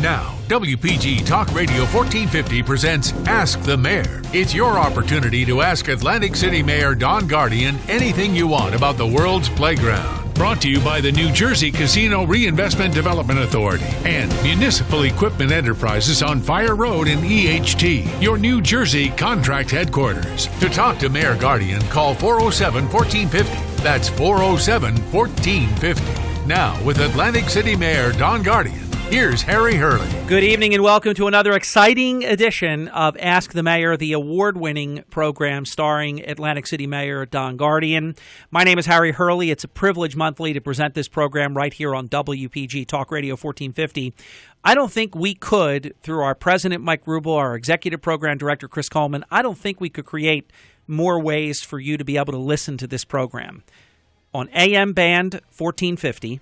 Now, WPG Talk Radio 1450 presents Ask the Mayor. It's your opportunity to ask Atlantic City Mayor Don Guardian anything you want about the world's playground. Brought to you by the New Jersey Casino Reinvestment Development Authority and Municipal Equipment Enterprises on Fire Road in EHT, your New Jersey contract headquarters. To talk to Mayor Guardian, call 407-1450. That's 407-1450. Now, with Atlantic City Mayor Don Guardian, here's Harry Hurley. Good evening and welcome to another exciting edition of Ask the Mayor, the award-winning program starring Atlantic City Mayor Don Guardian. My name is Harry Hurley. It's a privilege monthly to present this program right here on WPG Talk Radio 1450. I don't think we could, through our president, Mike Rubel, our executive program director, Chris Coleman, I don't think we could create more ways for you to be able to listen to this program. On AM band 1450,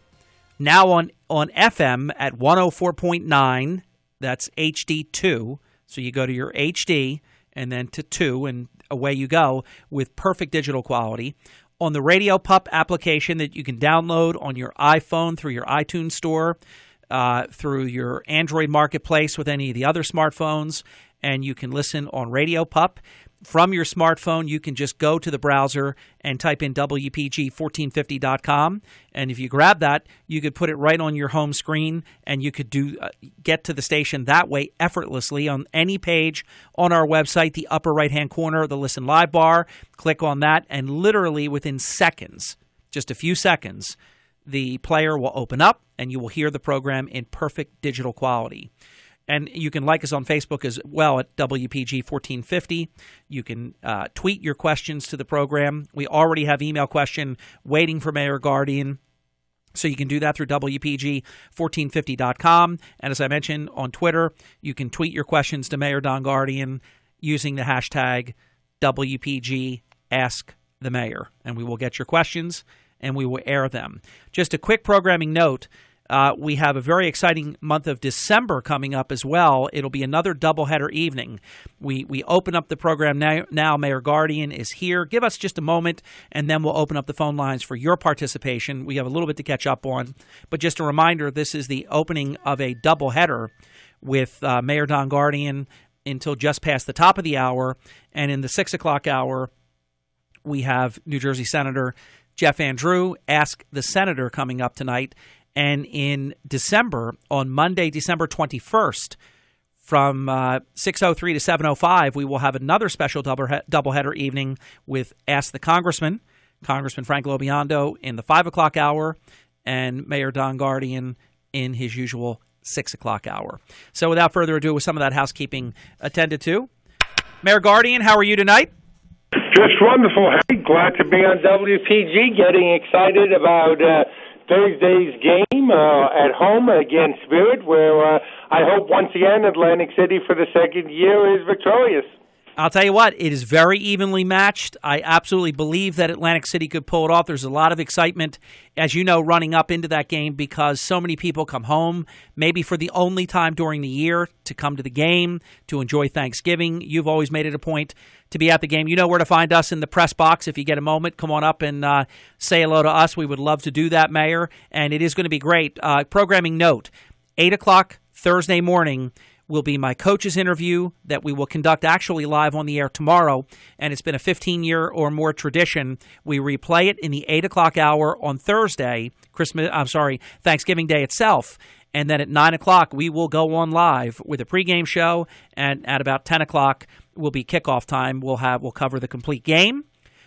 now on FM at 104.9, that's HD2. So you go to your HD and then to 2, and away you go with perfect digital quality. On the Radio Pup application that you can download on your iPhone through your iTunes store, through your Android marketplace with any of the other smartphones, and you can listen on Radio Pup. From your smartphone, you can just go to the browser and type in WPG1450.com. And if you grab that, you could put it right on your home screen, and you could get to the station that way effortlessly on any page on our website, the upper right-hand corner of the Listen Live bar. Click on that, and literally within seconds, just a few seconds, the player will open up, and you will hear the program in perfect digital quality. And you can like us on Facebook as well at WPG1450. You can tweet your questions to the program. We already have email question waiting for Mayor Guardian. So you can do that through WPG1450.com. And as I mentioned on Twitter, you can tweet your questions to Mayor Don Guardian using the hashtag WPGAskTheMayor. And we will get your questions and we will air them. Just a quick programming note. We have a very exciting month of December coming up as well. It'll be another doubleheader evening. We open up the program now. Mayor Guardian is here. Give us just a moment, and then we'll open up the phone lines for your participation. We have a little bit to catch up on. But just a reminder, this is the opening of a doubleheader with Mayor Don Guardian until just past the top of the hour. And in the 6 o'clock hour, we have New Jersey Senator Jeff Andrew, Ask the Senator, coming up tonight. And in December, on Monday, December 21st, from 6:03 to 7:05, we will have another special doubleheader evening with Ask the Congressman, Congressman Frank Lobiondo in the 5 o'clock hour, and Mayor Don Guardian in his usual 6 o'clock hour. So without further ado, with some of that housekeeping attended to, Mayor Guardian, how are you tonight? Just wonderful. Hey, glad to be on WPG, getting excited about Thursday's game at home against Spirit, where I hope once again Atlantic City for the second year is victorious. I'll tell you what, it is very evenly matched. I absolutely believe that Atlantic City could pull it off. There's a lot of excitement, as you know, running up into that game because so many people come home, maybe for the only time during the year, to come to the game, to enjoy Thanksgiving. You've always made it a point to be at the game. You know where to find us in the press box. If you get a moment, come on up and say hello to us. We would love to do that, Mayor, and it is going to be great. Programming note, 8 o'clock Thursday morning will be my coach's interview that we will conduct actually live on the air tomorrow, and it's been a 15-year or more tradition. We replay it in the 8 o'clock hour on Thursday, Thanksgiving Day itself, and then at 9 o'clock we will go on live with a pregame show, and at about 10 o'clock will be kickoff time. We'll cover the complete game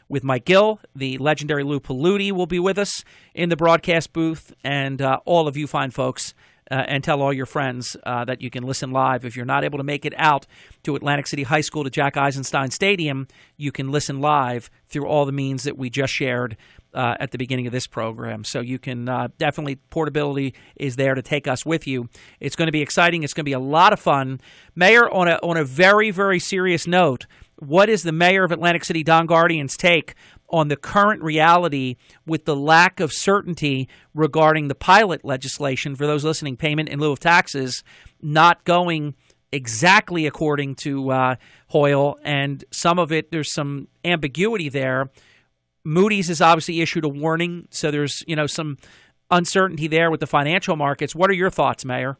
with Mike Gill. The legendary Lou Paludi will be with us in the broadcast booth, and all of you fine folks. And tell all your friends that you can listen live. If you're not able to make it out to Atlantic City High School, to Jack Eisenstein Stadium, you can listen live through all the means that we just shared at the beginning of this program. So you can definitely, portability is there to take us with you. It's going to be exciting. It's going to be a lot of fun. Mayor, on a very, very serious note, what is the mayor of Atlantic City, Don Guardian's take on the current reality with the lack of certainty regarding the pilot legislation, for those listening, payment in lieu of taxes, not going exactly according to Hoyle, and some of it, there's some ambiguity there. Moody's has obviously issued a warning, so there's some uncertainty there with the financial markets. What are your thoughts, Mayor?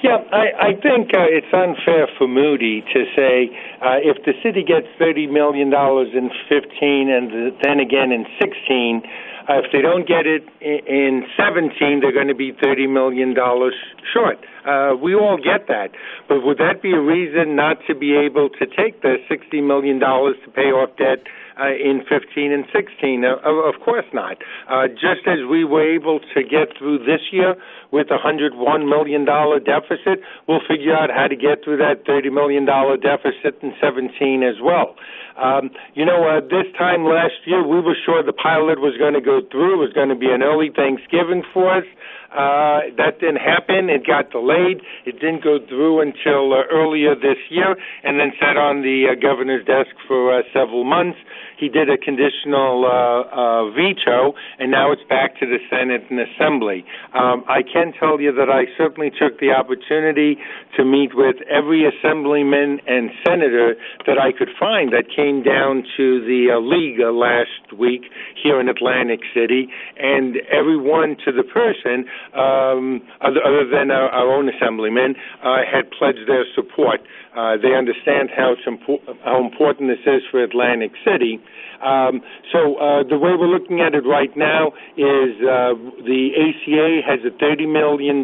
Yeah, I think it's unfair for Moody to say if the city gets $30 million in 15 and then again in 16, if they don't get it in 17, they're going to be $30 million short. We all get that. But would that be a reason not to be able to take the $60 million to pay off debt in 15 and 16? Of course not. Just as we were able to get through this year with a $101 million deficit, we'll figure out how to get through that $30 million deficit in 17 as well. This time last year, we were sure the pilot was going to go through. It was going to be an early Thanksgiving for us. That didn't happen. It got delayed. It didn't go through until earlier this year, and then sat on the governor's desk for several months. He did a conditional veto, and now it's back to the Senate and Assembly. I can tell you that I certainly took the opportunity to meet with every assemblyman and senator that I could find that came down to the league last week here in Atlantic City, and everyone to the person, other than our own assemblymen, had pledged their support. They understand how important this is for Atlantic City. So the way we're looking at it right now is the ACA has a $30 million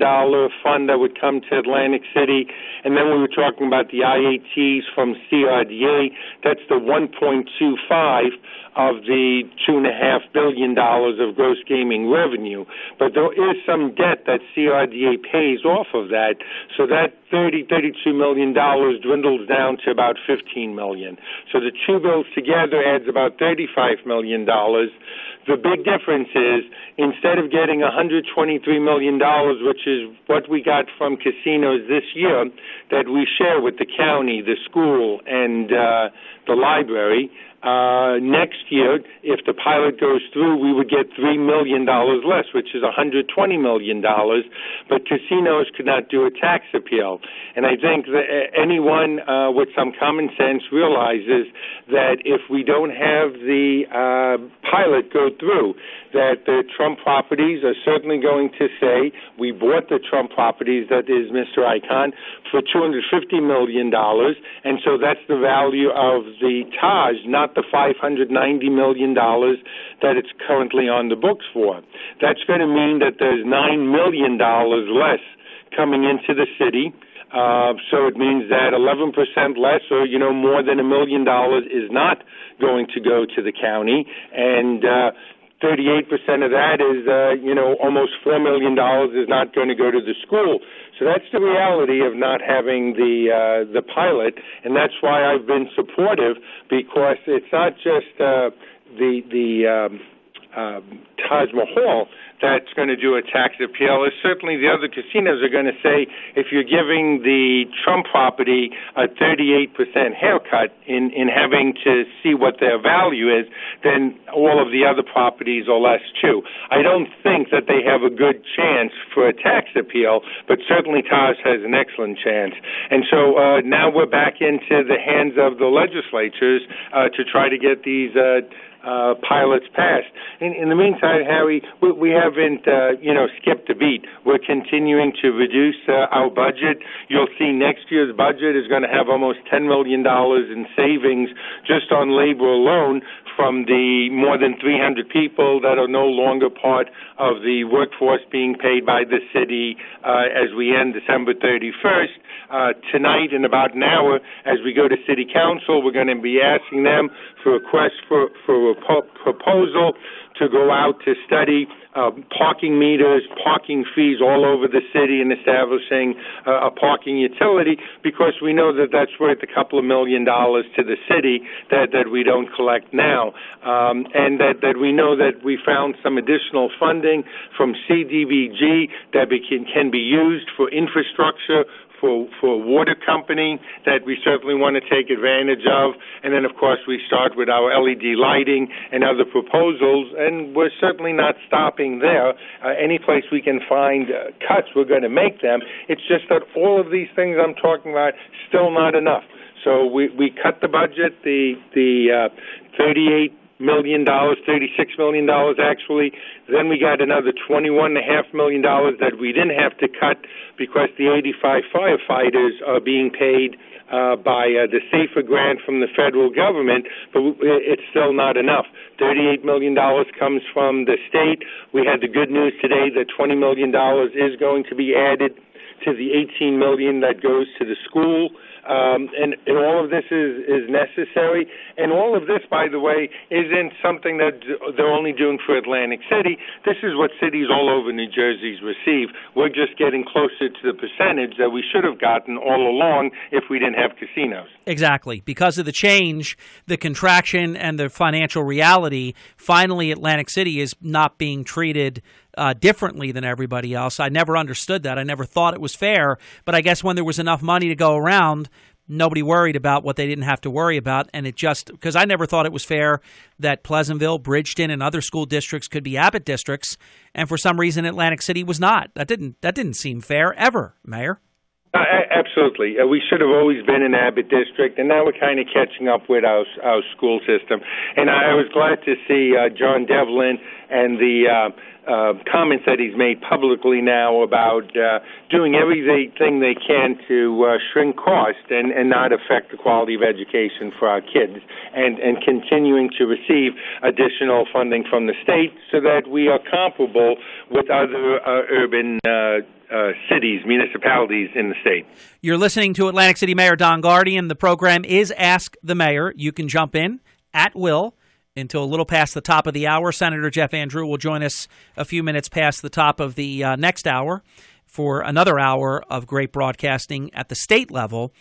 fund that would come to Atlantic City, and then we were talking about the IATs from CRDA. That's the 1.25 of the $2.5 billion of gross gaming revenue. But there is some debt that CRDA pays off of that, so that $32 million dwindles down to about $15 million. So the two bills together adds about $35 million. The big difference is instead of getting $123 million, which is what we got from casinos this year, that we share with the county, the school, and the library, next year, if the pilot goes through, we would get $3 million less, which is $120 million. But casinos could not do a tax appeal. And I think that anyone with some common sense realizes that if we don't have the pilot go through, that the Trump properties are certainly going to say, we bought the Trump properties, that is Mr. Icahn, for $250 million, and so that's the value of the Taj, not the $590 million that it's currently on the books for. That's going to mean that there's $9 million less coming into the city. So it means that 11% less, or more than $1 million, is not going to go to the county, and 38% of that is, almost $4 million is not going to go to the school. So that's the reality of not having the pilot, and that's why I've been supportive, because it's not just the Taj Mahal that's going to do a tax appeal. Is certainly the other casinos are going to say, if you're giving the Trump property a 38% haircut in having to see what their value is, then all of the other properties are less too. I don't think that they have a good chance for a tax appeal, but certainly Taj has an excellent chance. And so now we're back into the hands of the legislatures to try to get these pilots passed. In the meantime, Harry, we haven't, skipped a beat. We're continuing to reduce our budget. You'll see next year's budget is going to have almost $10 million in savings just on labor alone from the more than 300 people that are no longer part of the workforce being paid by the city as we end December 31st. Tonight, in about an hour, as we go to City Council, we're going to be asking them for a request for a proposal to go out to study parking meters, parking fees all over the city, and establishing a parking utility, because we know that that's worth a couple of $1 million to the city that we don't collect now. And that we know that we found some additional funding from CDBG that can be used for infrastructure, for a water company that we certainly want to take advantage of. And then, of course, we start with our LED lighting and other proposals, and we're certainly not stopping there. Any place we can find cuts, we're going to make them. It's just that all of these things I'm talking about, still not enough. So we cut the budget, the $38 million, $36 million actually. Then we got another $21.5 million that we didn't have to cut because the 85 firefighters are being paid by the SAFER grant from the federal government, but it's still not enough. $38 million comes from the state. We had the good news today that $20 million is going to be added to the $18 million that goes to the school. And all of this is necessary. And all of this, by the way, isn't something that they're only doing for Atlantic City. This is what cities all over New Jersey receive. We're just getting closer to the percentage that we should have gotten all along if we didn't have casinos. Exactly. Because of the change, the contraction, and the financial reality, finally Atlantic City is not being treated differently than everybody else. I never understood that. I never thought it was fair. But I guess when there was enough money to go around, nobody worried about what they didn't have to worry about. And it just, because I never thought it was fair that Pleasantville, Bridgeton, and other school districts could be Abbott districts. And for some reason, Atlantic City was not. That didn't seem fair ever, Mayor. Absolutely. We should have always been an Abbott district, and now we're kind of catching up with our school system. And I was glad to see John Devlin and the comments that he's made publicly now about doing everything they can to shrink cost and not affect the quality of education for our kids, and continuing to receive additional funding from the state so that we are comparable with other urban cities, municipalities in the state. You're listening to Atlantic City Mayor Don Guardian. The program is Ask the Mayor. You can jump in at will until a little past the top of the hour. Senator Jeff Andrew will join us a few minutes past the top of the next hour for another hour of great broadcasting at the state level.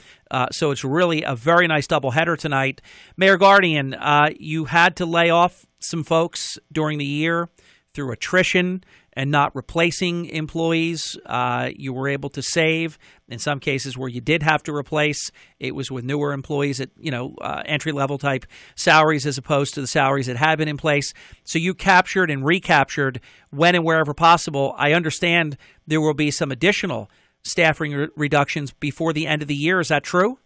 So it's really a very nice doubleheader tonight. Mayor Guardian, you had to lay off some folks during the year through attrition and not replacing employees. You were able to save. In some cases where you did have to replace, it was with newer employees at entry-level type salaries as opposed to the salaries that had been in place. So you captured and recaptured when and wherever possible. I understand there will be some additional staffing reductions before the end of the year. Is that true?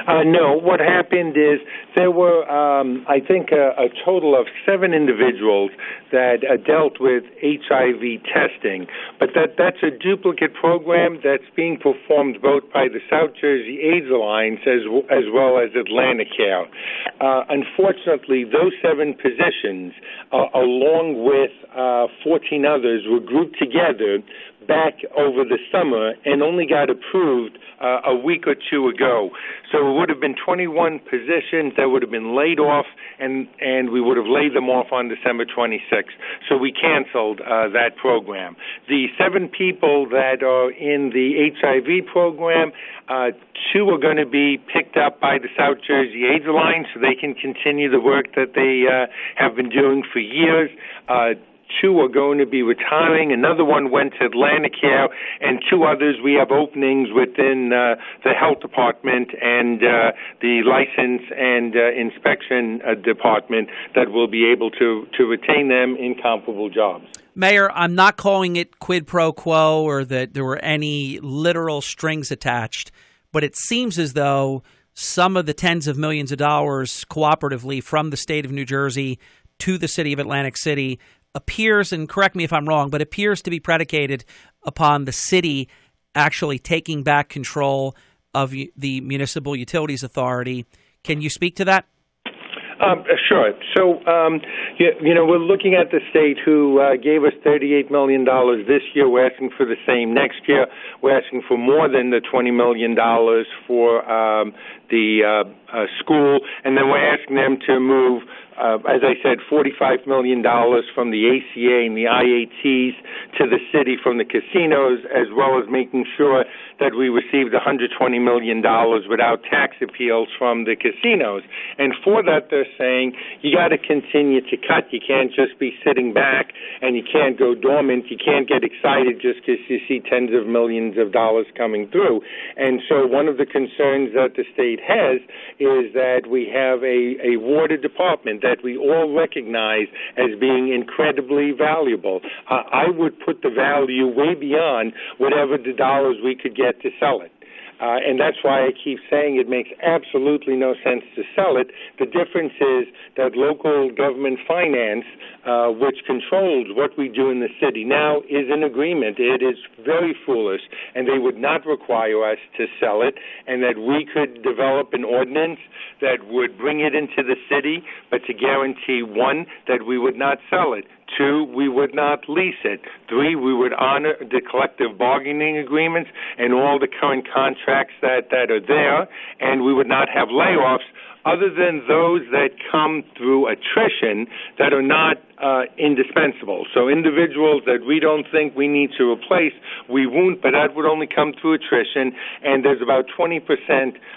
No. What happened is there were, I think, a total of 7 individuals that dealt with HIV testing, but that's a duplicate program that's being performed both by the South Jersey AIDS Alliance as well as Atlanticare. Unfortunately, those 7 positions, along with 14 others, were grouped together back over the summer and only got approved a week or 2 ago. So it would have been 21 positions that would have been laid off, and we would have laid them off on December 26th. So we canceled that program. The 7 people that are in the HIV program, 2 are going to be picked up by the South Jersey AIDS Alliance so they can continue the work that they have been doing for years. 2 are going to be retiring. Another one went to Atlanticare, and 2 others we have openings within the health department and the license and inspection department that will be able to retain them in comparable jobs. Mayor, I'm not calling it quid pro quo or that there were any literal strings attached, but it seems as though some of the tens of millions of dollars cooperatively from the state of New Jersey to the city of Atlantic City appears, and correct me if I'm wrong, but appears to be predicated upon the city actually taking back control of the Municipal Utilities Authority. Can you speak to that? Sure. So, we're looking at the state who gave us $38 million this year. We're asking for the same next year. We're asking for more than the $20 million for the school, and then we're asking them to move, as I said, $45 million from the ACA and the IATs to the city from the casinos, as well as making sure that we received $120 million without tax appeals from the casinos. And for that, they're saying you got to continue to cut. You can't just be sitting back, and you can't go dormant. You can't get excited just because you see tens of millions of dollars coming through. And so one of the concerns that the state has is that we have a water department that we all recognize as being incredibly valuable. I would put the value way beyond whatever the dollars we could get to sell it. and that's why I keep saying it makes absolutely no sense to sell it. The difference is that local government finance, which controls what we do in the city now, is in agreement. It is very foolish, and they would not require us to sell it, and that we could develop an ordinance that would bring it into the city, but to guarantee, one, that we would not sell it. Two, we would not lease it. Three, we would honor the collective bargaining agreements and all the current contracts that are there, and we would not have layoffs other than those that come through attrition that are not indispensable. So individuals that we don't think we need to replace, we won't, but that would only come through attrition, and there's about 20%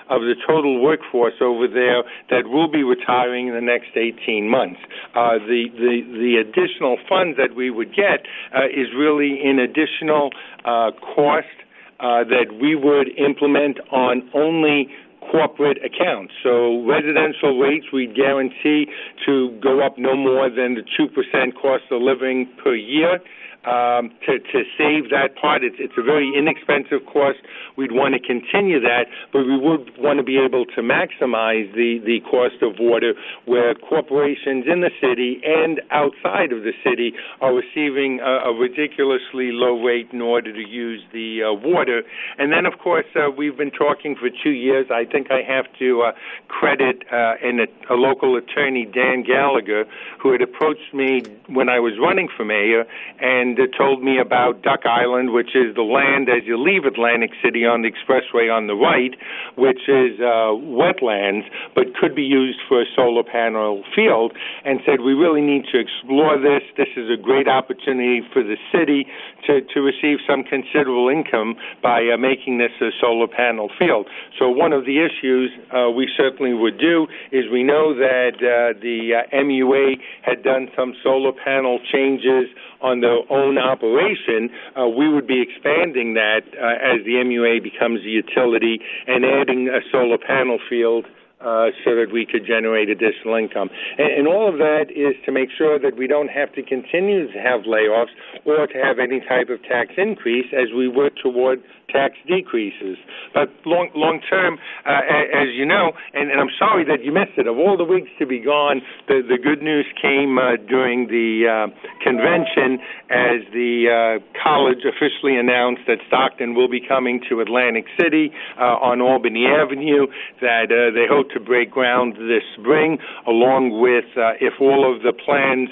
of the total workforce over there that will be retiring in the next 18 months. The additional funds that we would get is really an additional cost that we would implement on only corporate accounts. So residential rates we guarantee to go up no more than the 2% cost of living per year. To save that part, it's a very inexpensive cost. We'd want to continue that, but we would want to be able to maximize the cost of water where corporations in the city and outside of the city are receiving a ridiculously low rate in order to use the water. And then, of course, we've been talking for 2 years. I think I have to credit a local attorney, Dan Gallagher, who had approached me when I was running for mayor and told me about Duck Island, which is the land as you leave Atlantic City on the expressway on the right, which is wetlands, but could be used for a solar panel field, and said we really need to explore this. This is a great opportunity for the city to receive some considerable income by making this a solar panel field. So one of the issues we certainly would do is we know that the MUA had done some solar panel changes on their own operation. We would be expanding that as the MUA becomes a utility and adding a solar panel field so that we could generate additional income. And all of that is to make sure that we don't have to continue to have layoffs or to have any type of tax increase as we work toward tax decreases. But long term, as you know, and I'm sorry that you missed it, of all the weeks to be gone, the good news came during the convention as the college officially announced that Stockton will be coming to Atlantic City on Albany Avenue, that they hope to break ground this spring, along with, if all of the plans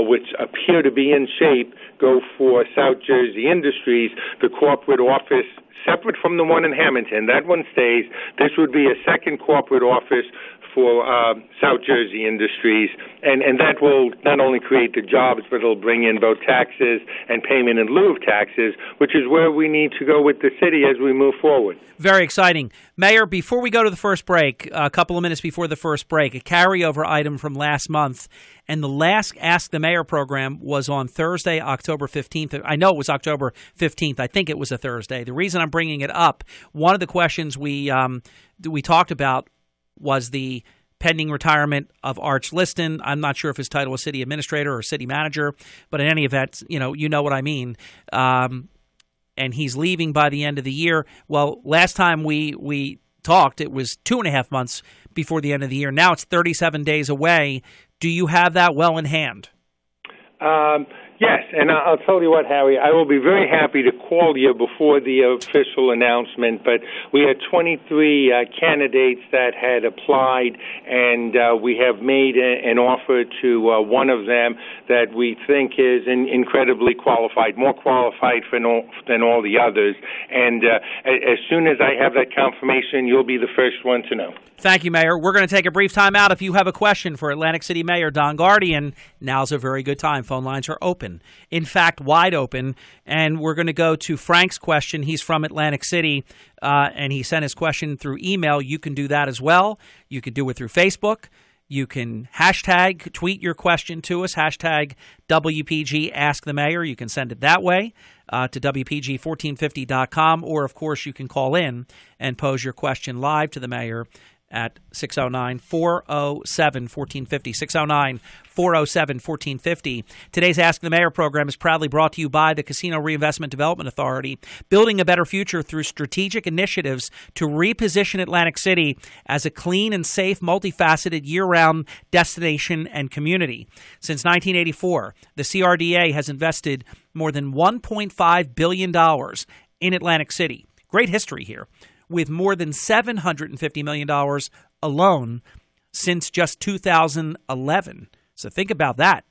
which appear to be in shape go for South Jersey Industries, the corporate office separate from the one in Hamilton. That one stays. This would be a second corporate office for South Jersey Industries, and that will not only create the jobs, but it'll bring in both taxes and payment in lieu of taxes, which is where we need to go with the city as we move forward. Very exciting. Mayor, before we go to the first break, a couple of minutes before the first break, a carryover item from last month, and the last Ask the Mayor program was on Thursday, October 15th. I know it was October 15th. I think it was a Thursday. The reason I'm bringing it up, one of the questions we talked about was the pending retirement of Arch Liston. I'm not sure if his title was city administrator or city manager, but in any event, you know what I mean. And he's leaving by the end of the year. Well, last time we talked, it was 2.5 months before the end of the year. Now it's 37 days away. Do you have that well in hand? Yes, and I'll tell you what, Harry, I will be very happy to call you before the official announcement, but we had 23 candidates that had applied, and we have made an offer to one of them that we think is incredibly qualified, more qualified than all the others. And as soon as I have that confirmation, you'll be the first one to know. Thank you, Mayor. We're going to take a brief time out. If you have a question for Atlantic City Mayor Don Guardian, now's a very good time. Phone lines are open. In fact, wide open. And we're going to go to Frank's question. He's from Atlantic City, and he sent his question through email. You can do that as well. You can do it through Facebook. You can hashtag, tweet your question to us, hashtag WPG Ask the Mayor. You can send it that way to WPG1450.com, or, of course, you can call in and pose your question live to the mayor at 609-407-1450, 609-407-1450. Today's Ask the Mayor program is proudly brought to you by the Casino Reinvestment Development Authority, building a better future through strategic initiatives to reposition Atlantic City as a clean and safe, multifaceted, year-round destination and community. Since 1984, the CRDA has invested more than $1.5 billion in Atlantic City. Great history here, with more than $750 million alone since just 2011. So think about that.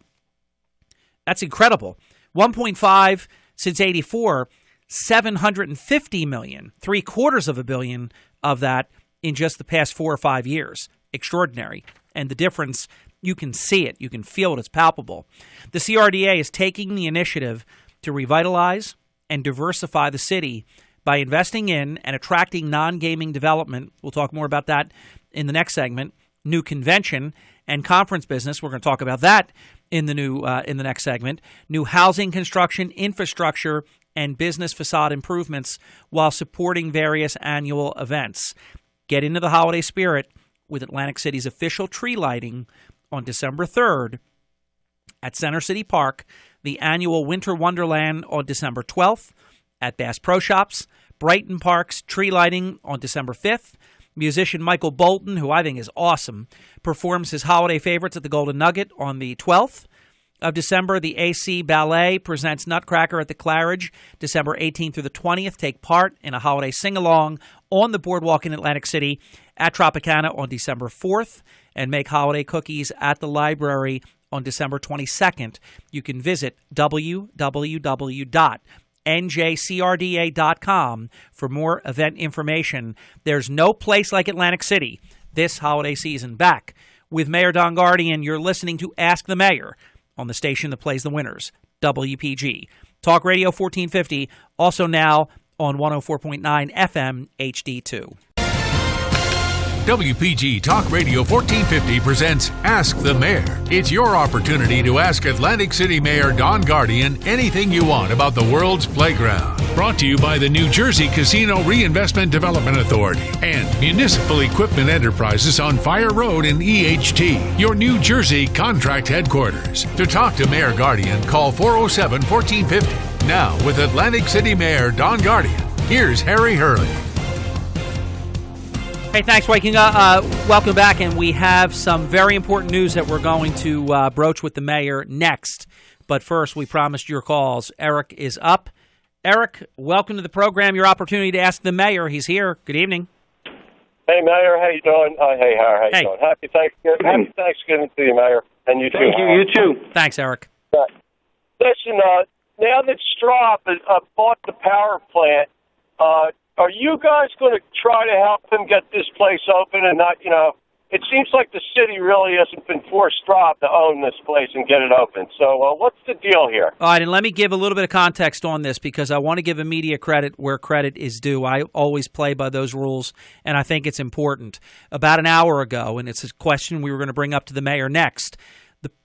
That's incredible. 1.5 since 84, 750 million, $750 million of that in just the past 4 or 5 years. Extraordinary. And the difference, you can see it, you can feel it, it's palpable. The CRDA is taking the initiative to revitalize and diversify the city by investing in and attracting non-gaming development. We'll talk more about that in the next segment. New convention and conference business. We're going to talk about that in the next segment. New housing construction, infrastructure, and business facade improvements while supporting various annual events. Get into the holiday spirit with Atlantic City's official tree lighting on December 3rd at Center City Park, the annual Winter Wonderland on December 12th, at Bass Pro Shops, Brighton Park's tree lighting on December 5th. Musician Michael Bolton, who I think is awesome, performs his holiday favorites at the Golden Nugget on the 12th of December. The AC Ballet presents Nutcracker at the Claridge December 18th through the 20th. Take part in a holiday sing-along on the boardwalk in Atlantic City at Tropicana on December 4th, and make holiday cookies at the library on December 22nd. You can visit www.njcrda.com for more event information. There's no place like Atlantic City this holiday season. Back with Mayor Don Guardian, you're listening to Ask the Mayor on the station that plays the winners, WPG. Talk Radio 1450, also now on 104.9 FM HD2. WPG Talk Radio 1450 presents Ask the Mayor. It's your opportunity to ask Atlantic City Mayor Don Guardian anything you want about the world's playground. Brought to you by the New Jersey Casino Reinvestment Development Authority and Municipal Equipment Enterprises on Fire Road in EHT, your New Jersey contract headquarters. To talk to Mayor Guardian, call 407-1450. Now, with Atlantic City Mayor Don Guardian, here's Harry Hurley. Hey, thanks for waking up. Welcome back, and we have some very important news that we're going to broach with the mayor next. But first, we promised your calls. Eric is up. Eric, welcome to the program. Your opportunity to ask the mayor. He's here. Good evening. Hey, Mayor. How you doing? Hey, Harry. How you doing? Happy Thanksgiving. Happy Thanksgiving to you, Mayor. And you too. Thank you. You too. Thanks, Eric. Listen, now that Straub has bought the power plant, are you guys going to try to help them get this place open and not, it seems like the city really hasn't been forced Straub to own this place and get it open. So what's the deal here? All right, and let me give a little bit of context on this because I want to give immediate credit where credit is due. I always play by those rules, and I think it's important. About an hour ago, and it's a question we were going to bring up to the mayor next,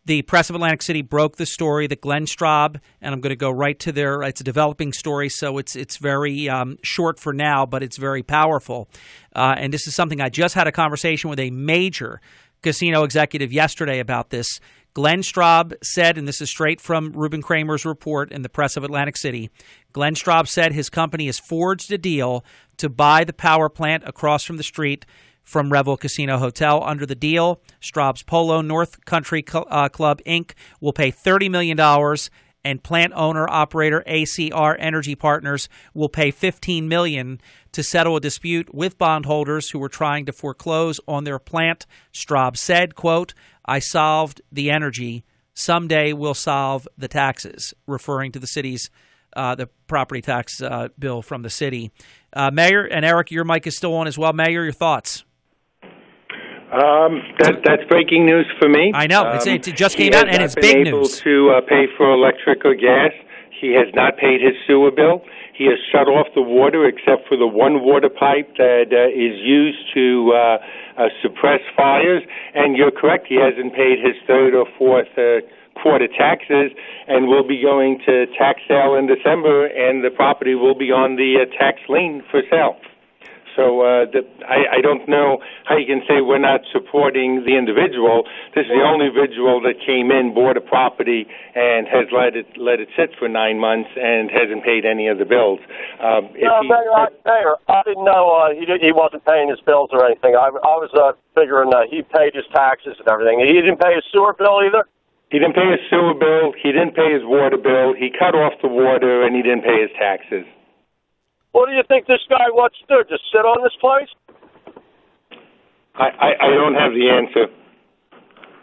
the Press of Atlantic City broke the story that Glenn Straub, and I'm going to go right to it's a developing story, so it's very short for now, but it's very powerful. And this is something I just had a conversation with a major casino executive yesterday about this. Glenn Straub said, and this is straight from Reuben Kramer's report in the Press of Atlantic City, Glenn Straub said his company has forged a deal to buy the power plant across from the street from Revel Casino Hotel. Under the deal, Straub's Polo North Country Club, Inc. will pay $30 million, and plant owner-operator ACR Energy Partners will pay $15 million to settle a dispute with bondholders who were trying to foreclose on their plant. Straub said, quote, "I solved the energy. Someday we'll solve the taxes," referring to the city's the property tax bill from the city. Mayor, and Eric, your mic is still on as well. Mayor, your thoughts? That's breaking news for me. I know. It just came out, and it's big news. He has not been able to pay for electric or gas. He has not paid his sewer bill. He has shut off the water except for the one water pipe that is used to suppress fires. And you're correct, he hasn't paid his third or fourth quarter taxes, and will be going to tax sale in December, and the property will be on the tax lien for sale. So I don't know how you can say we're not supporting the individual. This is the only individual that came in, bought a property, and has let it sit for 9 months and hasn't paid any of the bills. Mayor, I didn't know he wasn't paying his bills or anything. I was figuring he paid his taxes and everything. He didn't pay his sewer bill either? He didn't pay his sewer bill. He didn't pay his water bill. He cut off the water, and he didn't pay his taxes. What do you think this guy wants to do? Just sit on this place? I don't have the answer.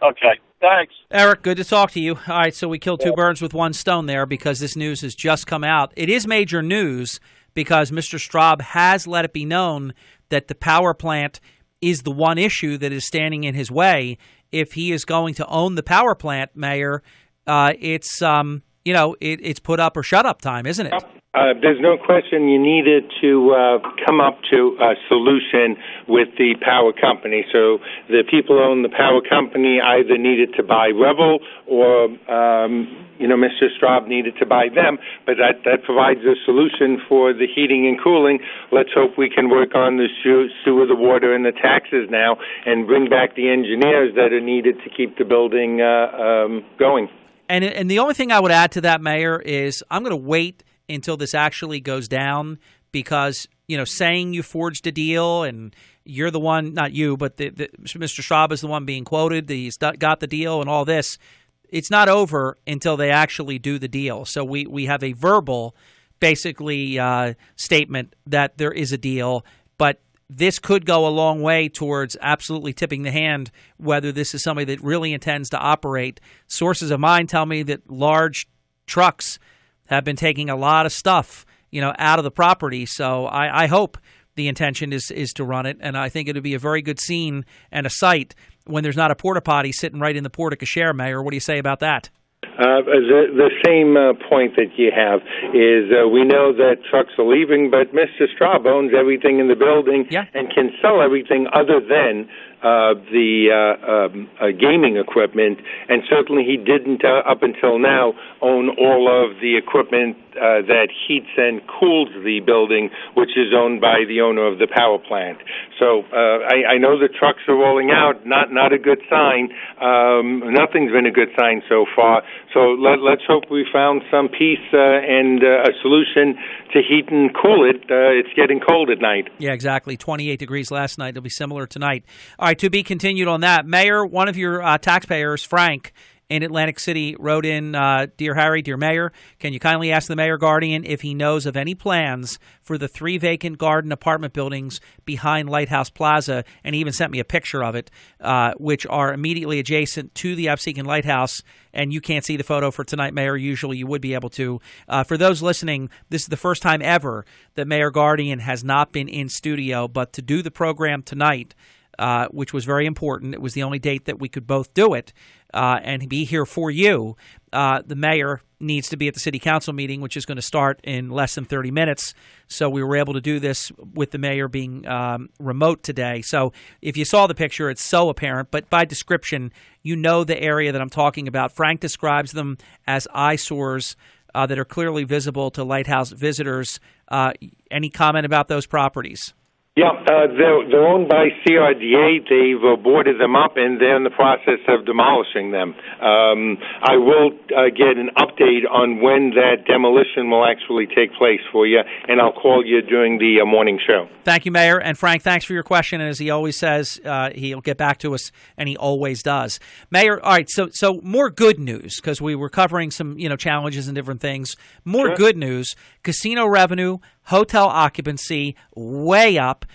Okay, thanks. Eric, good to talk to you. All right, so we killed two birds with one stone there because this news has just come out. It is major news because Mr. Straub has let it be known that the power plant is the one issue that is standing in his way. If he is going to own the power plant, Mayor, it's put up or shut up time, isn't it? There's no question you needed to come up to a solution with the power company. So the people who own the power company either needed to buy Revel or, Mr. Straub needed to buy them. But that provides a solution for the heating and cooling. Let's hope we can work on the sewer, the water, and the taxes now and bring back the engineers that are needed to keep the building going. And the only thing I would add to that, Mayor, is I'm going to wait until this actually goes down because, saying you forged a deal and you're the one, not you, but Mr. Straub is the one being quoted, he's got the deal and all this, it's not over until they actually do the deal. So we have a verbal, basically, statement that there is a deal, but this could go a long way towards absolutely tipping the hand whether this is somebody that really intends to operate. Sources of mine tell me that large trucks have been taking a lot of stuff, out of the property. So I hope the intention is to run it, and I think it would be a very good scene and a sight when there's not a porta potty sitting right in the porte cochere, Mayor. What do you say about that? The same point that you have is we know that trucks are leaving, but Mr. Straub owns everything in the building and can sell everything other than the gaming equipment, and certainly he didn't up until now own all of the equipment that heats and cools the building, which is owned by the owner of the power plant. So I know the trucks are rolling out, not a good sign. Nothing's been a good sign so far. So let's hope we found some peace and a solution to heat and cool it. It's getting cold at night. Yeah, exactly. 28 degrees last night. It'll be similar tonight. All right, to be continued on that. Mayor, one of your taxpayers, Frank, in Atlantic City, wrote in, Dear Harry, dear Mayor, can you kindly ask the Mayor Guardian if he knows of any plans for the 3 vacant garden apartment buildings behind Lighthouse Plaza, and he even sent me a picture of it, which are immediately adjacent to the Absecon Lighthouse, and you can't see the photo for tonight, Mayor. Usually you would be able to. For those listening, this is the first time ever that Mayor Guardian has not been in studio, but to do the program tonight, which was very important. It was the only date that we could both do it and be here for you. The mayor needs to be at the city council meeting, which is going to start in less than 30 minutes. So we were able to do this with the mayor being remote today. So if you saw the picture, it's so apparent. But by description, you know the area that I'm talking about. Frank describes them as eyesores that are clearly visible to Lighthouse visitors. Any comment about those properties? Yeah, they're owned by CRDA. They've boarded them up, and they're in the process of demolishing them. I will get an update on when that demolition will actually take place for you, and I'll call you during the morning show. Thank you, Mayor. And Frank, thanks for your question. And as he always says, he'll get back to us, and he always does. Mayor, all right, so more good news, because we were covering some challenges and different things. More good news, casino revenue, hotel occupancy way up.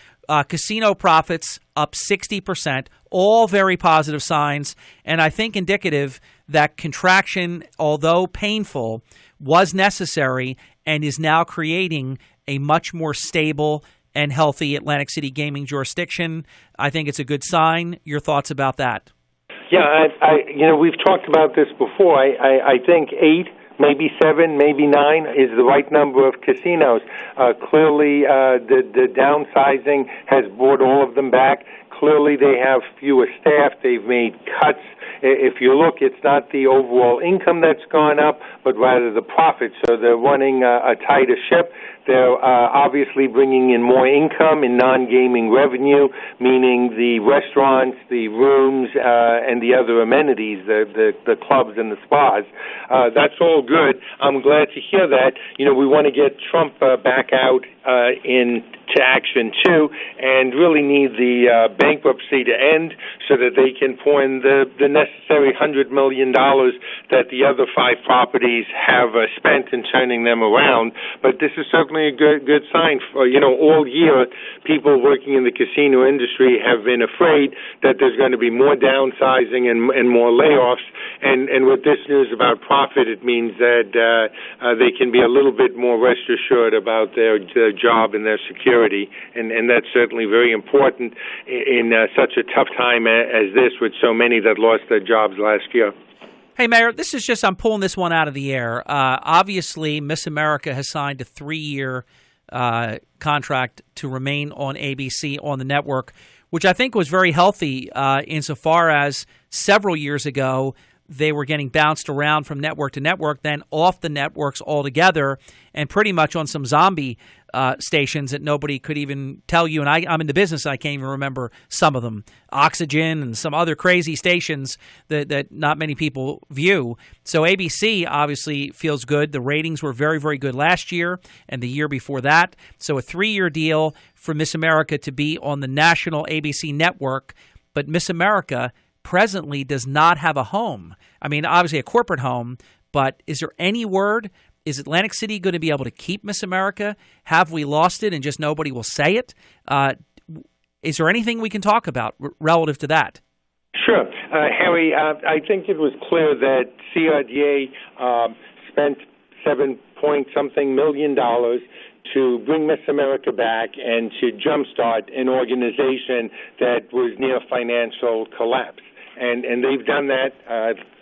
Casino profits up 60%, all very positive signs, and I think indicative that contraction, although painful, was necessary and is now creating a much more stable and healthy Atlantic City gaming jurisdiction. I think it's a good sign. Your thoughts about that? Yeah, we've talked about this before. I think 8, maybe 7, maybe 9 is the right number of casinos. Clearly, the downsizing has brought all of them back. Clearly, they have fewer staff. They've made cuts if you look, it's not the overall income that's gone up, but rather the profits. So they're running a tighter ship. They're obviously bringing in more income in non-gaming revenue, meaning the restaurants, the rooms, and the other amenities, the clubs and the spas. That's all good. I'm glad to hear that. We want to get Trump back out into action too, and really need the bankruptcy to end so that they can pour in the necessary $100 million that the other 5 properties have spent in turning them around. But this is certainly a good sign. All year, people working in the casino industry have been afraid that there's going to be more downsizing and more layoffs. And with this news about profit, it means that they can be a little bit more rest assured about their job and their security. And that's certainly very important in such a tough time as this, with so many that lost their jobs last year. Hey, Mayor, this is just, I'm pulling this one out of the air. Obviously, Miss America has signed a 3-year contract to remain on ABC on the network, which I think was very healthy insofar as several years ago they were getting bounced around from network to network, then off the networks altogether, and pretty much on some zombie stations that nobody could even tell you. And I'm in the business, I can't even remember some of them. Oxygen and some other crazy stations that not many people view. So ABC obviously feels good. The ratings were very, very good last year and the year before that. So a 3-year deal for Miss America to be on the national ABC network. But Miss America presently does not have a home. I mean, obviously a corporate home, but is there any word? Is Atlantic City going to be able to keep Miss America? Have we lost it and just nobody will say it? Is there anything we can talk about relative to that? Sure. Harry, I think it was clear that CRDA spent $7-point-something million to bring Miss America back and to jumpstart an organization that was near financial collapse. And they've done that.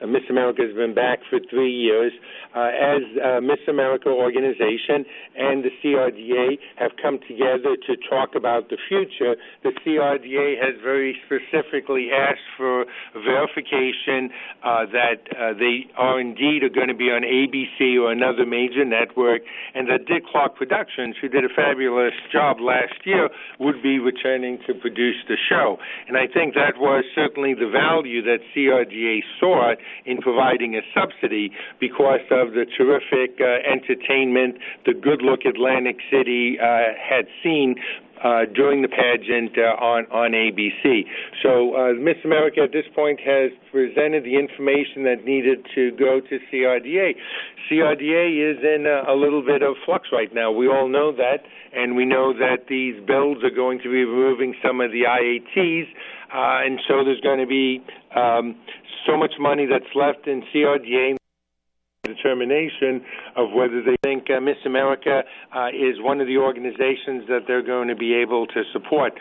Miss America has been back for 3 years as Miss America organization, and the CRDA have come together to talk about the future. The CRDA has very specifically asked for verification that they are indeed going to be on ABC or another major network, and that Dick Clark Productions, who did a fabulous job last year, would be returning to produce the show. And I think that was certainly the value that CRDA saw in providing a subsidy because of the terrific entertainment, the good look Atlantic City had seen during the pageant on ABC. So Miss America at this point has presented the information that needed to go to CRDA. CRDA is in a little bit of flux right now. We all know that, and we know that these bills are going to be removing some of the IATs, and so there's going to be so much money that's left in CRDA. Determination of whether they think Miss America is one of the organizations that they're going to be able to support.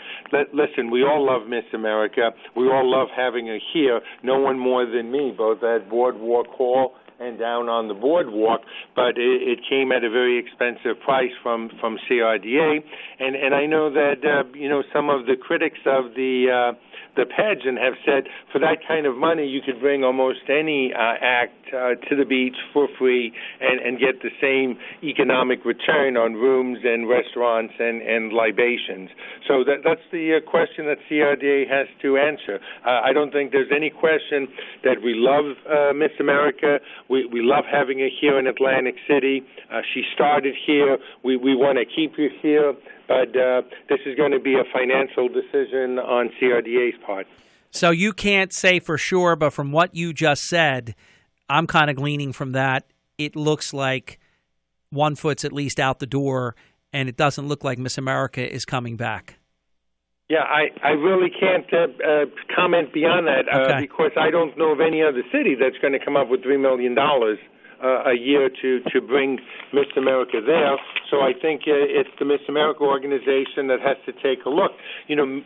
Listen, we all love Miss America. We all love having her here. No one more than me, both at Boardwalk Hall and down on the boardwalk, but it came at a very expensive price from CRDA, and I know that some of the critics of the pageant have said for that kind of money you could bring almost any act to the beach for free and get the same economic return on rooms and restaurants and libations. So that's the question that CRDA has to answer. I don't think there's any question that we love Miss America. We love having her here in Atlantic City. She started here. We want to keep her here. But this is going to be a financial decision on CRDA's part. So you can't say for sure, but from what you just said, I'm kind of gleaning from that. It looks like one foot's at least out the door, and it doesn't look like Miss America is coming back. Yeah, I really can't comment beyond that okay. Because I don't know of any other city that's going to come up with $3 million a year to bring Miss America there. So I think it's the Miss America organization that has to take a look.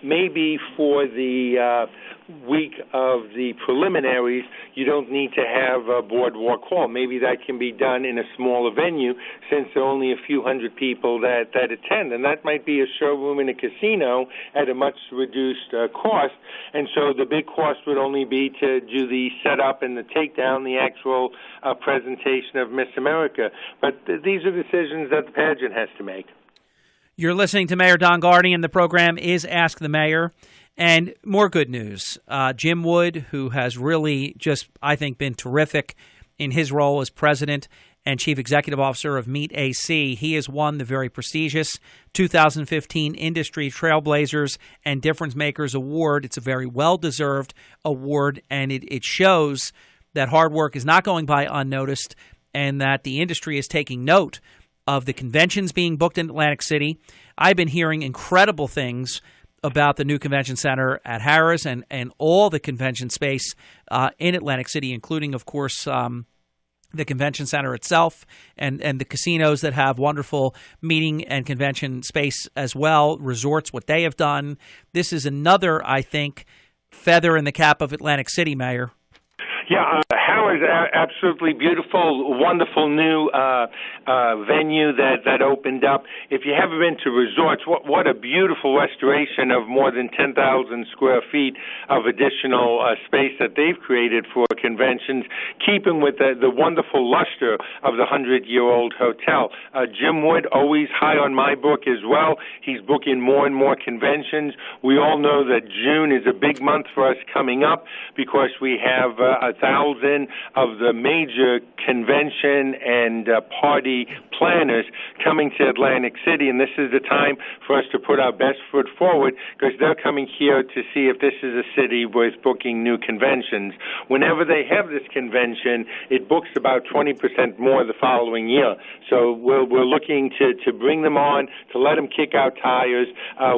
Maybe for the week of the preliminaries, you don't need to have a boardwalk hall. Maybe that can be done in a smaller venue, since there are only a few hundred people that attend, and that might be a showroom in a casino at a much reduced cost. And so the big cost would only be to do the setup and the takedown, the actual presentation of Miss America. But these are decisions that the pageant has to make. You're listening to Mayor Don Guardian. The program is Ask the Mayor. And more good news. Jim Wood, who has really just, I think, been terrific in his role as president and chief executive officer of Meet AC, he has won the very prestigious 2015 Industry Trailblazers and Difference Makers Award. It's a very well-deserved award, and it shows that hard work is not going by unnoticed and that the industry is taking note of the conventions being booked in Atlantic City. I've been hearing incredible things about the new convention center at Harrah's and all the convention space in Atlantic City, including, of course, the convention center itself and the casinos that have wonderful meeting and convention space as well, resorts, what they have done. This is another, I think, feather in the cap of Atlantic City, Mayor. Yeah, Howard's absolutely beautiful, wonderful new venue that opened up. If you haven't been to resorts, what a beautiful restoration of more than 10,000 square feet of additional space that they've created for conventions, keeping with the wonderful luster of the 100-year-old hotel. Jim Wood, always high on my book as well. He's booking more and more conventions. We all know that June is a big month for us coming up because we have 1,000 of the major convention and party planners coming to Atlantic City, and this is the time for us to put our best foot forward because they're coming here to see if this is a city worth booking new conventions. Whenever they have this convention, it books about 20% more the following year. So we're looking to bring them on, to let them kick out tires.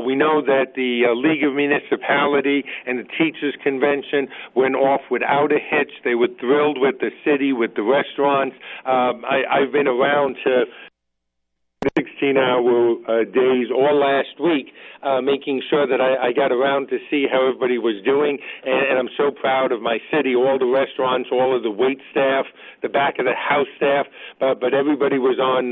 We know that the League of Municipality and the Teachers Convention went off without a hitch. They were thrilled with the city, with the restaurants. I've been around to 16-hour days all last week, making sure that I got around to see how everybody was doing, and I'm so proud of my city, all the restaurants, all of the wait staff, the back of the house staff, but everybody was on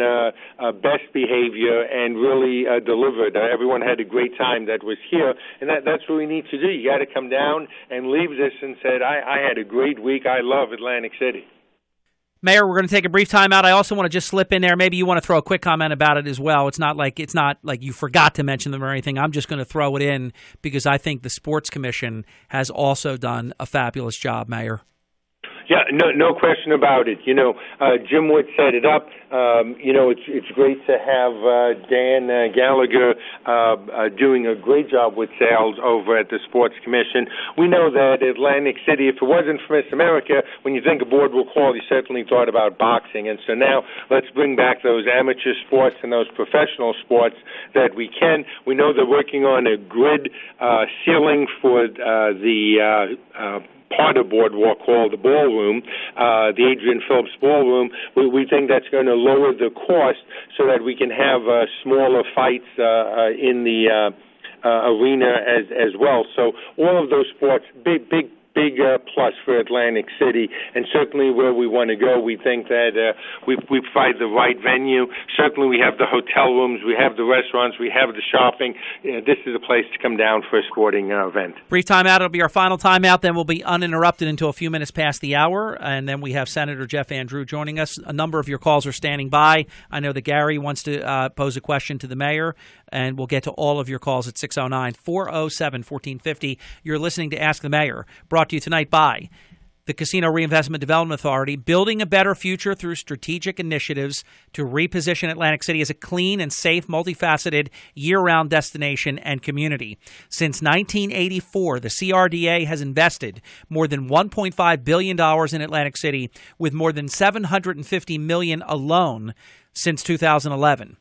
best behavior and really delivered. Everyone had a great time that was here, and that's what we need to do. You got to come down and leave this and said, I had a great week. I love Atlantic City. Mayor, we're going to take a brief time out. I also want to just slip in there. Maybe you want to throw a quick comment about it as well. It's not like you forgot to mention them or anything. I'm just going to throw it in because I think the Sports Commission has also done a fabulous job, Mayor. Yeah, no question about it. Jim Wood set it up. It's great to have Dan Gallagher doing a great job with sales over at the Sports Commission. We know that Atlantic City, if it wasn't for Miss America, when you think of Boardwalk Hall, you certainly thought about boxing. And so now let's bring back those amateur sports and those professional sports that we can. We know they're working on a grid ceiling for the part of Boardwalk Hall, the ballroom, the Adrian Phillips Ballroom. We think that's going to lower the cost so that we can have smaller fights in the arena as well. So all of those sports, big plus for Atlantic City, and certainly where we want to go, we think that we provide the right venue. Certainly we have the hotel rooms, we have the restaurants, we have the shopping. This is a place to come down for a sporting event. Brief timeout. It'll be our final timeout. Then we'll be uninterrupted until a few minutes past the hour, and then we have Senator Jeff Andrew joining us. A number of your calls are standing by. I know that Gary wants to pose a question to the mayor, and we'll get to all of your calls at 609-407-1450. You're listening to Ask the Mayor, brought to you tonight by the Casino Reinvestment Development Authority, building a better future through strategic initiatives to reposition Atlantic City as a clean and safe, multifaceted, year-round destination and community. Since 1984, the CRDA has invested more than $1.5 billion in Atlantic City, with more than $750 million alone since 2011.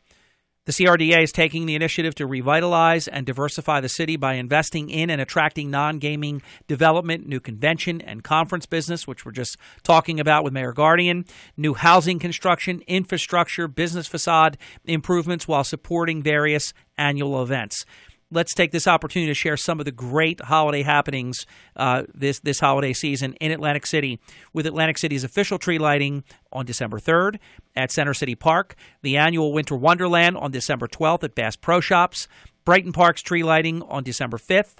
The CRDA is taking the initiative to revitalize and diversify the city by investing in and attracting non-gaming development, new convention and conference business, which we're just talking about with Mayor Guardian, new housing construction, infrastructure, business facade improvements while supporting various annual events. Let's take this opportunity to share some of the great holiday happenings this holiday season in Atlantic City with Atlantic City's official tree lighting on December 3rd at Center City Park, the annual Winter Wonderland on December 12th at Bass Pro Shops, Brighton Park's tree lighting on December 5th.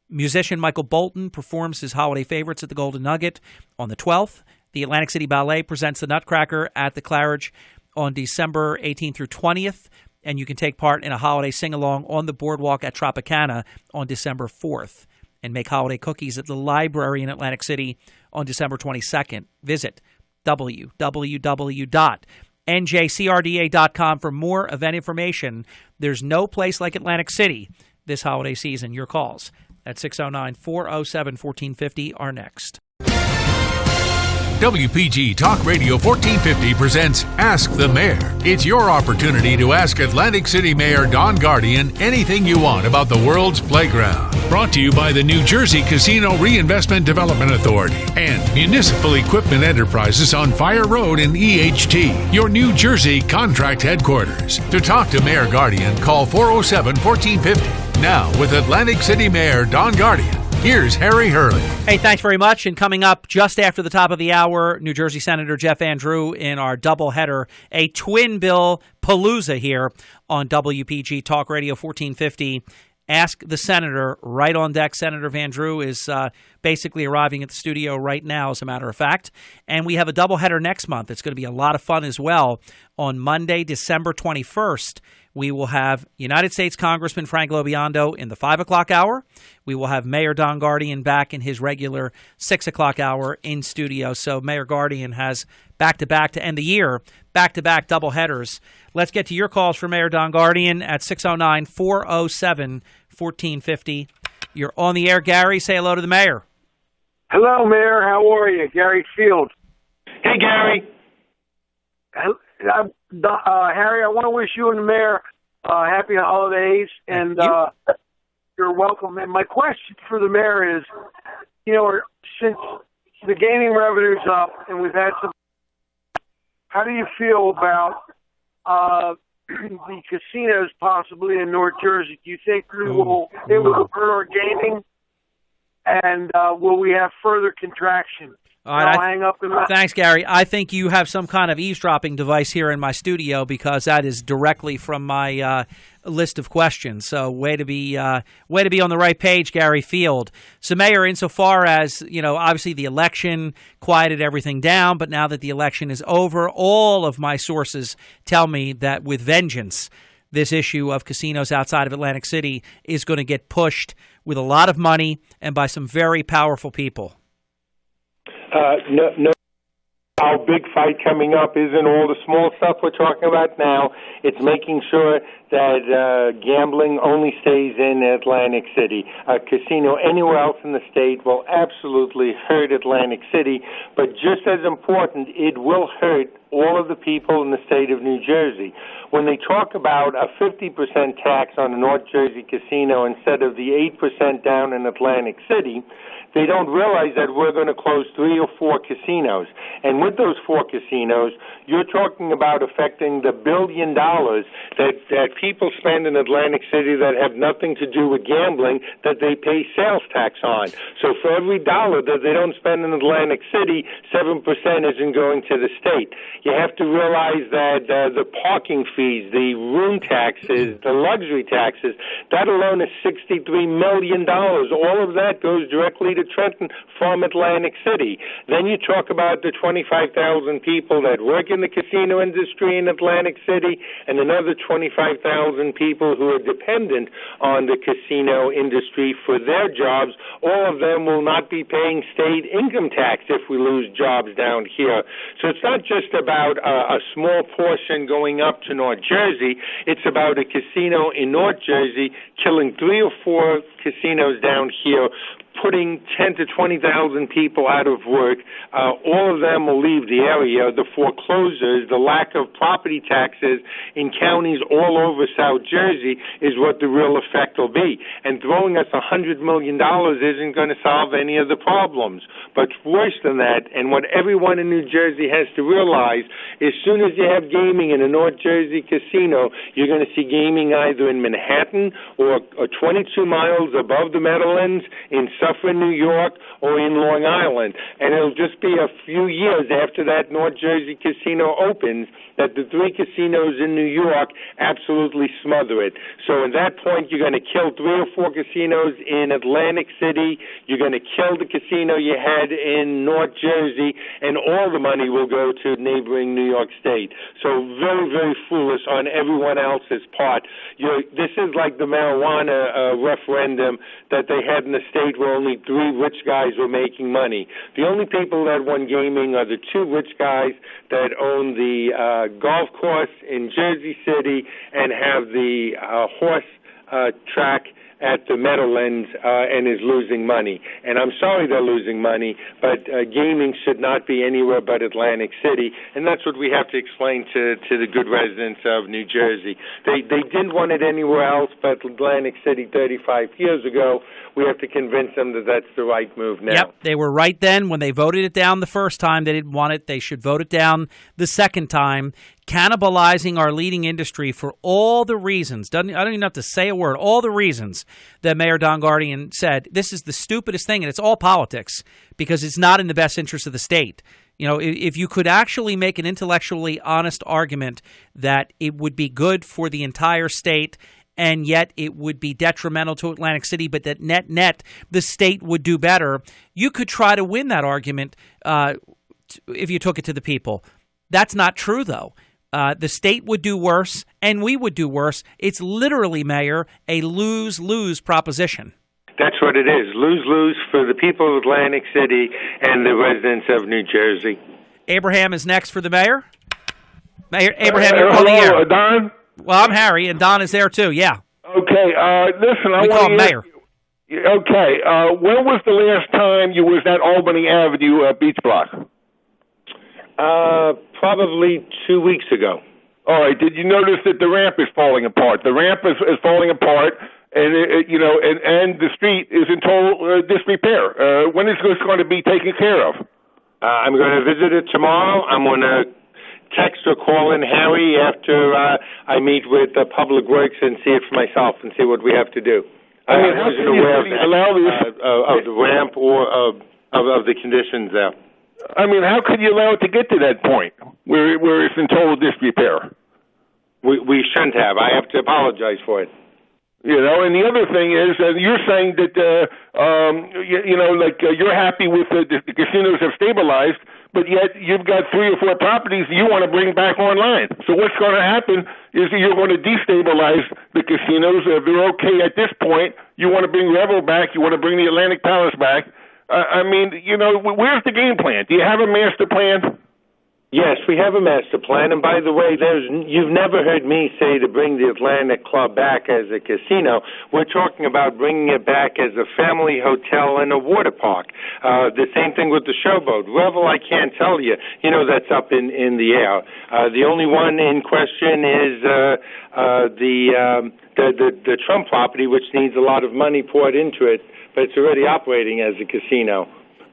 Musician Michael Bolton performs his holiday favorites at the Golden Nugget on the 12th. The Atlantic City Ballet presents the Nutcracker at the Claridge on December 18th through 20th. And you can take part in a holiday sing-along on the boardwalk at Tropicana on December 4th and make holiday cookies at the library in Atlantic City on December 22nd. Visit www.njcrda.com for more event information. There's no place like Atlantic City this holiday season. Your calls at 609-407-1450 are next. WPG Talk Radio 1450 presents Ask the Mayor. It's your opportunity to ask Atlantic City Mayor Don Guardian anything you want about the world's playground. Brought to you by the New Jersey Casino Reinvestment Development Authority and Municipal Equipment Enterprises on Fire Road in EHT, your New Jersey contract headquarters. To talk to Mayor Guardian, call 407-1450. Now, with Atlantic City Mayor Don Guardian, here's Harry Hurley. Hey, thanks very much. And coming up just after the top of the hour, New Jersey Senator Jeff Andrew in our doubleheader, a twin bill palooza here on WPG Talk Radio 1450. Ask the Senator right on deck. Senator Vandrew is basically arriving at the studio right now, as a matter of fact. And we have a doubleheader next month. It's going to be a lot of fun as well. On Monday, December 21st, we will have United States Congressman Frank Lobiondo in the 5 o'clock hour. We will have Mayor Don Guardian back in his regular 6 o'clock hour in studio. So Mayor Guardian has back-to-back to end the year, back-to-back doubleheaders. Let's get to your calls for Mayor Don Guardian at 609-407-1450. You're on the air, Gary. Say hello to the mayor. Hello, Mayor. How are you? Gary Field. Hey, Gary. Harry, I want to wish you and the mayor happy holidays, and you're welcome. And my question for the mayor is, since the gaming revenue's up and we've had some, how do you feel about the casinos possibly in North Jersey? Do you think it will hurt our gaming, and will we have further contraction? All right, hang up thanks, Gary. I think you have some kind of eavesdropping device here in my studio because that is directly from my list of questions. So way to be on the right page, Gary Field. So, Mayor, insofar as, obviously the election quieted everything down, but now that the election is over, all of my sources tell me that with vengeance, this issue of casinos outside of Atlantic City is going to get pushed with a lot of money and by some very powerful people. No. Our big fight coming up isn't all the small stuff we're talking about now. It's making sure that gambling only stays in Atlantic City. A casino anywhere else in the state will absolutely hurt Atlantic City, but just as important, it will hurt all of the people in the state of New Jersey. When they talk about a 50% tax on a North Jersey casino instead of the 8% down in Atlantic City, they don't realize that we're going to close 3 or 4 casinos. And with those 4 casinos, you're talking about affecting the $1 billion that people spend in Atlantic City that have nothing to do with gambling that they pay sales tax on. So for every dollar that they don't spend in Atlantic City, 7% isn't going to the state. You have to realize that the parking fees, the room taxes, the luxury taxes, that alone is $63 million. All of that goes directly to Trenton from Atlantic City. Then you talk about the 25,000 people that work in the casino industry in Atlantic City and another 25,000 people who are dependent on the casino industry for their jobs. All of them will not be paying state income tax if we lose jobs down here. So it's not just about a small portion going up to North Jersey. It's about a casino in North Jersey killing 3 or 4 casinos down here, putting 10 to 20,000 people out of work. All of them will leave the area. The foreclosures, the lack of property taxes in counties all over South Jersey is what the real effect will be. And throwing us $100 million isn't going to solve any of the problems. But worse than that, and what everyone in New Jersey has to realize, as soon as you have gaming in a North Jersey casino, you're going to see gaming either in Manhattan or 22 miles above the Meadowlands, in Suffern, New York, or in Long Island. And it'll just be a few years after that North Jersey casino opens that the three casinos in New York absolutely smother it. So at that point, you're going to kill 3 or 4 casinos in Atlantic City. You're going to kill the casino you had in North Jersey, and all the money will go to neighboring New York State. So very, very foolish on everyone else's part. This is like the marijuana referendum that they had in the state where only 3 rich guys were making money. The only people that won gaming are the 2 rich guys that own the golf course in Jersey City and have the horse track at the Meadowlands and is losing money. And I'm sorry they're losing money, but gaming should not be anywhere but Atlantic City, and that's what we have to explain to the good residents of New Jersey. They didn't want it anywhere else but Atlantic City 35 years ago. We have to convince them that that's the right move now. Yep, they were right then when they voted it down the first time. They didn't want it. They should vote it down the second time, cannibalizing our leading industry for all the reasons. I don't even have to say a word. All the reasons that Mayor Don Guardian said, this is the stupidest thing, and it's all politics because it's not in the best interest of the state. You know, if you could actually make an intellectually honest argument that it would be good for the entire state and yet it would be detrimental to Atlantic City, but that net the state would do better, you could try to win that argument if you took it to the people. That's not true, though. The state would do worse, and we would do worse. It's literally, Mayor, a lose-lose proposition. That's what it is. Lose-lose for the people of Atlantic City and the residents of New Jersey. Abraham is next for the mayor. Mayor Abraham, you're on the air. Hello, Don? Well, I'm Harry, and Don is there, too, yeah. Okay, listen, We call him Mayor. Okay, when was the last time you was at Albany Avenue Beach Block? Probably 2 weeks ago. All right, did you notice that the ramp is falling apart? The ramp is falling apart, and and the street is in total disrepair. When is this going to be taken care of? I'm going to visit it tomorrow. I'm going to text or call in Harry after I meet with Public Works and see it for myself and see what we have to do. I mean, how wasn't can you aware of allow this of the ramp or of the conditions there. I mean, how could you allow it to get to that point where it's in total disrepair? We shouldn't have. I have to apologize for it. You know, and the other thing is, you're saying that, you're happy with the casinos have stabilized, but yet you've got 3 or 4 properties you want to bring back online. So what's going to happen is that you're going to destabilize the casinos. If they're okay at this point, you want to bring Revel back, you want to bring the Atlantic Palace back. I mean, where's the game plan? Do you have a master plan? Yes, we have a master plan, and by the way, you've never heard me say to bring the Atlantic Club back as a casino. We're talking about bringing it back as a family hotel and a water park. The same thing with the Showboat. Revel, I can't tell you. That's up in the air. The only one in question is the Trump property, which needs a lot of money poured into it, but it's already operating as a casino.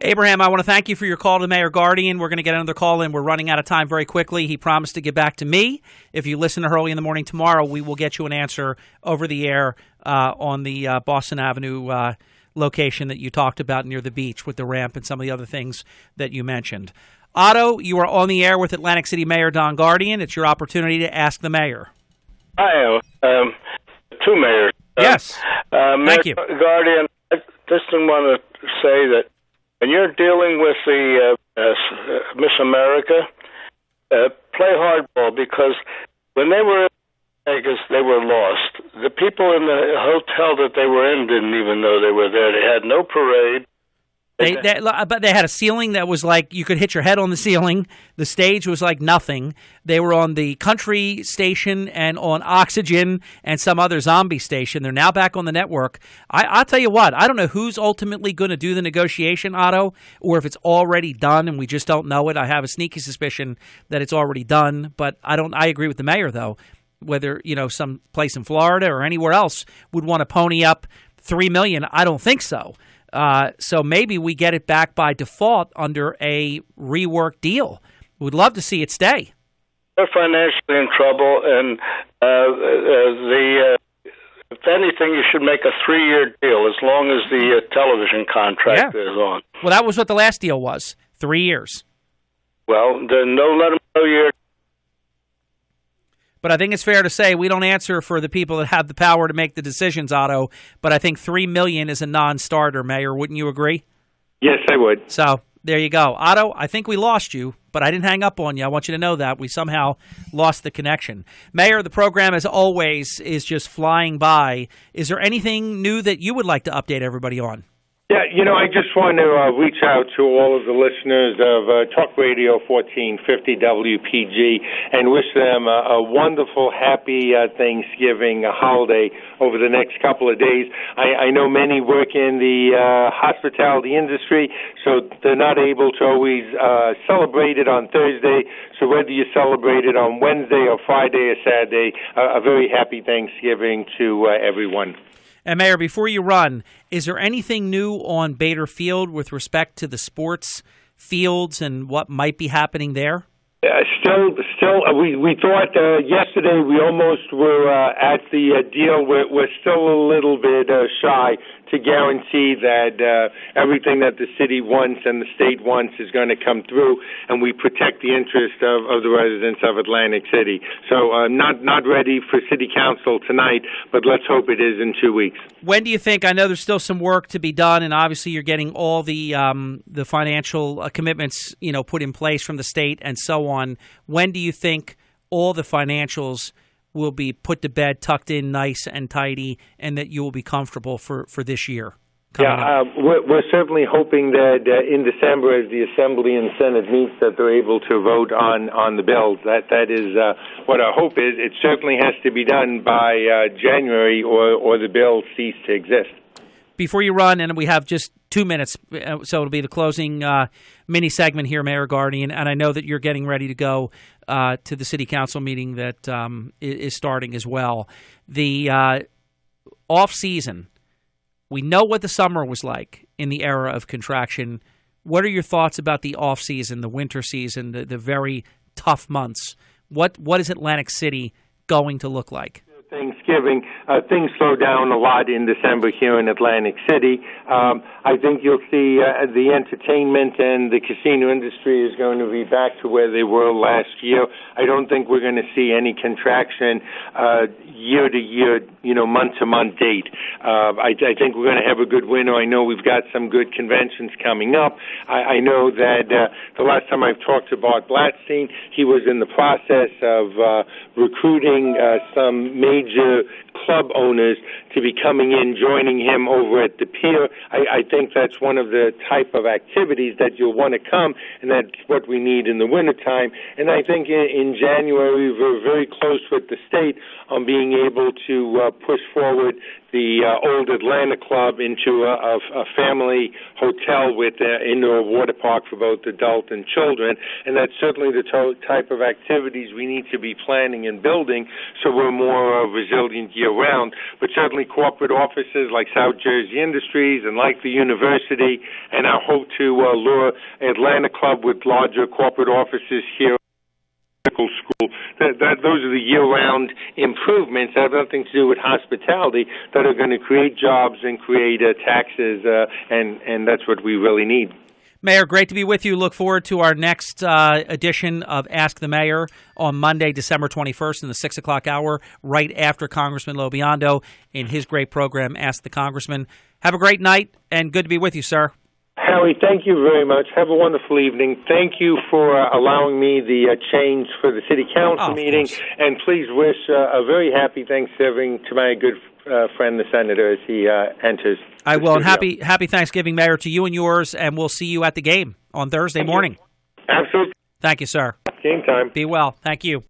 Abraham, I want to thank you for your call to Mayor Guardian. We're going to get another call in. We're running out of time very quickly. He promised to get back to me. If you listen to Early in the Morning tomorrow, we will get you an answer over the air on the Boston Avenue location that you talked about near the beach with the ramp and some of the other things that you mentioned. Otto, you are on the air with Atlantic City Mayor Don Guardian. It's your opportunity to ask the mayor. Hi, 2 mayors. Yes. Thank you. Guardian, I just want to say that when you're dealing with the Miss America, play hardball, because when they were in Vegas, they were lost. The people in the hotel that they were in didn't even know they were there. They had no parade. But they had a ceiling that was like you could hit your head on the ceiling. The stage was like nothing. They were on the country station and on Oxygen and some other zombie station. They're now back on the network. I'll tell you what, I don't know who's ultimately going to do the negotiation, Otto, or if it's already done and we just don't know it. I have a sneaky suspicion that it's already done, but I agree with the mayor, though. Whether, some place in Florida or anywhere else would want to pony up $3 million, I don't think so. So maybe we get it back by default under a reworked deal. We'd love to see it stay. They're financially in trouble, and if anything, you should make a 3-year deal as long as the television contract is on. Well, that was what the last deal was, 3 years. Well, then let them know you're. But I think it's fair to say we don't answer for the people that have the power to make the decisions, Otto. But I think $3 million is a non-starter, Mayor. Wouldn't you agree? Yes, I would. So there you go. Otto, I think we lost you, but I didn't hang up on you. I want you to know that. We somehow lost the connection. Mayor, the program, as always, is just flying by. Is there anything new that you would like to update everybody on? Yeah, I just want to reach out to all of the listeners of Talk Radio 1450 WPG and wish them a wonderful, happy Thanksgiving holiday over the next couple of days. I know many work in the hospitality industry, so they're not able to always celebrate it on Thursday. So whether you celebrate it on Wednesday or Friday or Saturday, a very happy Thanksgiving to everyone. And, Mayor, before you run, is there anything new on Bader Field with respect to the sports fields and what might be happening there? Still, we thought yesterday we almost were at the deal. We're still a little bit shy to guarantee that everything that the city wants and the state wants is going to come through, and we protect the interest of the residents of Atlantic City. So not ready for city council tonight, but let's hope it is in 2 weeks. When do you think? I know there's still some work to be done, and obviously you're getting all the financial commitments put in place from the state and so on. When do you think all the financials will be put to bed, tucked in nice and tidy, and that you will be comfortable for this year? We're certainly hoping that in December, as the Assembly and Senate meets, that they're able to vote on the bills. That is what our hope is. It certainly has to be done by January, or the bill cease to exist. Before you run, and we have just 2 minutes, so it'll be the closing mini segment here, Mayor Guardian, and I know that you're getting ready to go to the city council meeting that is starting as well. The off-season, we know what the summer was like in the era of contraction. What are your thoughts about the off-season, the winter season, the very tough months? What is Atlantic City going to look like? Thanksgiving, things slow down a lot in December here in Atlantic City. I think you'll see the entertainment and the casino industry is going to be back to where they were last year. I don't think we're going to see any contraction year to year, month to month date. I think we're going to have a good winter. I know we've got some good conventions coming up. I know that the last time I've talked to Bart Blatstein, he was in the process of recruiting some major club owners to be coming in, joining him over at the pier. I think that's one of the type of activities that you'll want to come, and that's what we need in the wintertime. And I think in January we're very close with the state on being able to push forward the Old Atlanta Club into a family hotel with indoor water park for both adult and children, and that's certainly the type of activities we need to be planning and building so we're more resilient year-round. But certainly corporate offices like South Jersey Industries and like the university, and I hope to lure Atlanta Club with larger corporate offices here. School. Those are the year-round improvements that have nothing to do with hospitality that are going to create jobs and create taxes, and that's what we really need. Mayor, great to be with you. Look forward to our next edition of Ask the Mayor on Monday, December 21st in the 6 o'clock hour, right after Congressman Lobiondo in his great program, Ask the Congressman. Have a great night, and good to be with you, sir. Harry, thank you very much. Have a wonderful evening. Thank you for allowing me the change for the city council meeting. And please wish a very happy Thanksgiving to my good friend, the senator, as he enters. I will. And happy Thanksgiving, Mayor, to you and yours, and we'll see you at the game on Thursday morning. Absolutely. Thank you, sir. Game time. Be well. Thank you.